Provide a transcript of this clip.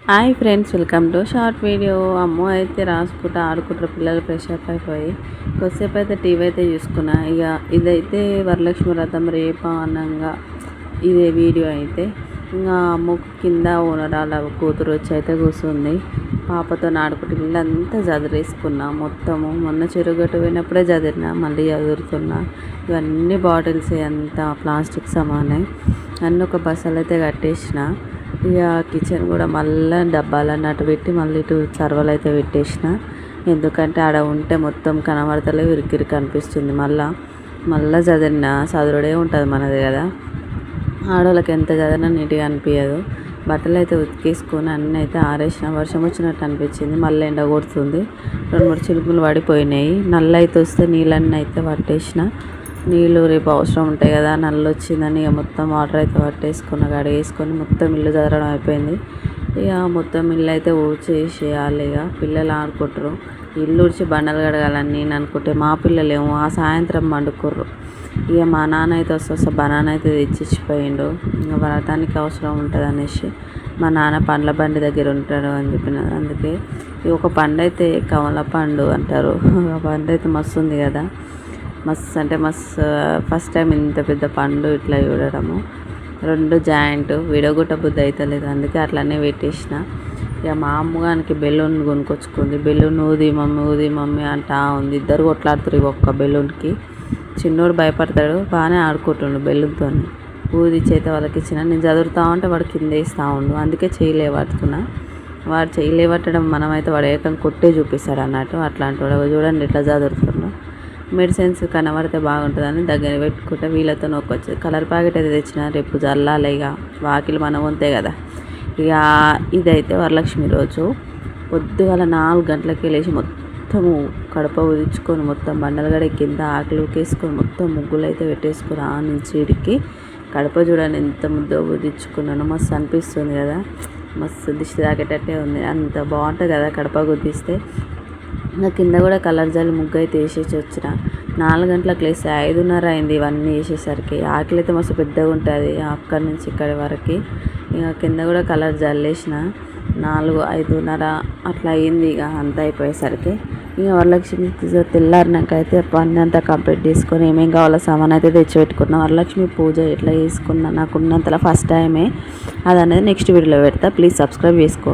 Hi friends, welcome to short video. అమ్మో అయితే రాసుకుంటా ఆడుకుంటారు పిల్లలు, ఫ్రెష్ అప్ అయిపోయి కొద్దిసేపు అయితే టీవీ అయితే చూసుకున్నా. ఇక ఇదైతే వరలక్ష్మి వ్రతం రేపు అనంగా ఇదే వీడియో అయితే ఇంకా అమ్మ కింద ఓనరాల కూతురు వచ్చి అయితే కూర్చుంది. పాపతో ఆడుకుంటే ఇల్లంతా చదిరేసుకున్నా మొత్తము. మొన్న చెరుగట్టు పోయినప్పుడే చదిరినా, మళ్ళీ చదురుతున్నా. ఇవన్నీ బాటిల్స్ అంతా ప్లాస్టిక్ సామానే అన్నీ ఒక బస్సలు అయితే కట్టేసిన. ఇక కిచెన్ కూడా మళ్ళీ డబ్బాలు అన్నట్టు పెట్టి మళ్ళీ ఇటు సర్వలు అయితే పెట్టేసిన. ఎందుకంటే ఆడ ఉంటే మొత్తం కనబడతలేవు, ఇరికి అనిపిస్తుంది. మళ్ళీ చదివిన చదువుడే ఉంటుంది మనది కదా. ఆడవాళ్ళకి ఎంత చదివినా నీట్గా అనిపించదు. బట్టలు అయితే ఉతికేసుకొని అన్నీ అయితే ఆరేసిన. వర్షం వచ్చినట్టు అనిపించింది, మళ్ళీ ఎండ కొడుతుంది. 2-3 చినుకులు పడిపోయినాయి. నల్ల అయితే వస్తే నీళ్ళన్నీ అయితే పట్టేసిన. నీళ్ళు రేపు అవసరం ఉంటాయి కదా, నల్లు వచ్చిందని ఇక మొత్తం వాటర్ అయితే పట్టేసుకున్న, కడిగేసుకొని మొత్తం ఇల్లు చదరడం అయిపోయింది. ఇక మొత్తం ఇల్లు అయితే ఊడ్చేసేయాలి. ఇక పిల్లలు ఆడుకుంటారు. ఇల్లు ఊడ్చి బండలు కడగాలని నేను అనుకుంటే మా పిల్లలేమో ఆ సాయంత్రం పండుకుర్రు. ఇక మా నాన్న అయితే వస్తే బనానా అయితే తెచ్చిచ్చిపోయిండు. ఇంకా వ్రతానికి అవసరం ఉంటుంది అనేసి మా నాన్న పండ్ల బండి దగ్గర ఉంటాడు అని చెప్పిన. అందుకే ఈ ఒక పండు అయితే కమల పండు అంటారు. ఆ పండు అయితే మస్తు ఉంది కదా, మస్తు అంటే మస్తు. ఫస్ట్ టైం ఇంత పెద్ద పండు ఇట్లా చూడడము. 2 జాయింట్ విడగొట్ట బుద్ధి అవుతలేదు, అందుకే అట్లనే పెట్టేసిన. ఇక మా అమ్మగానికి బెలూన్ కొనుక్కొచ్చుకుంది. బెలూన్ ఊది మమ్మీ అంటా ఉంది. ఇద్దరు కొట్లాడుతారు ఇక ఒక్క బెలూన్కి. చిన్నోడు భయపడతాడు, బాగానే ఆడుకుంటుండు బెలూన్తో. ఊది చేత వాళ్ళకి ఇచ్చిన. నేను చదువుతా ఉంటే వాడు కింద వేస్తూ ఉండు, అందుకే చేయలేబడుతున్నా. వాడు చేయలేబట్టడం మనమైతే వాడు ఏకం కొట్టే చూపిస్తాడు అన్నట్టు. అట్లాంటి వాడు చూడండి ఎట్లా చదువుతుండో. మెడిసిన్స్ కనబడితే బాగుంటుందని దగ్గర పెట్టుకుంటే వీళ్ళతో నొక్కొచ్చి కలర్ ప్యాకెట్ అయితే తెచ్చిన. రేపు చల్లాలి ఇక, వాకిలు మనం ఉంతే కదా. ఇక ఇదైతే వరలక్ష్మి రోజు పొద్దుగాల 4 గంటలకి లేచి మొత్తము కడప ఉదించుకొని మొత్తం బండలు గడి కింద ఆకులు ఉకేసుకొని మొత్తం ముగ్గులు అయితే పెట్టేసుకుని ఆ నుంచి ఇడికి కడప చూడండి ఎంత ముద్ద ఉదించుకున్నాను. మస్తు అనిపిస్తుంది కదా, మస్తు దిష్టి తాకేటట్టే ఉంది. అంత బాగుంటుంది కదా కడప గుద్దిస్తే. ఇంకా కింద కూడా కలర్ జల్లి ముగ్గు అయితే వేసేసి వచ్చిన. 4 గంటలకు లేస్తే 5:30 అయింది ఇవన్నీ వేసేసరికి. ఆకలి అయితే మస్తు పెద్దగా ఉంటుంది అక్కడి నుంచి ఇక్కడి వరకు. ఇక కింద కూడా కలర్ జల్లేసిన. 4-5:30 అట్లా అయింది. ఇక అంతా అయిపోయేసరికి ఇక వరలక్ష్మి తెల్లారినాక అయితే పని అంతా కంప్లీట్ చేసుకొని ఏమేం కావాలో సామాన్ అయితే తెచ్చిపెట్టుకున్నా. వరలక్ష్మి పూజ ఎట్లా చేసుకున్నా నాకున్నంతలా ఫస్ట్ టైమే, అది అనేది నెక్స్ట్ వీడియోలో పెడతా. ప్లీజ్ సబ్స్క్రైబ్ చేసుకో.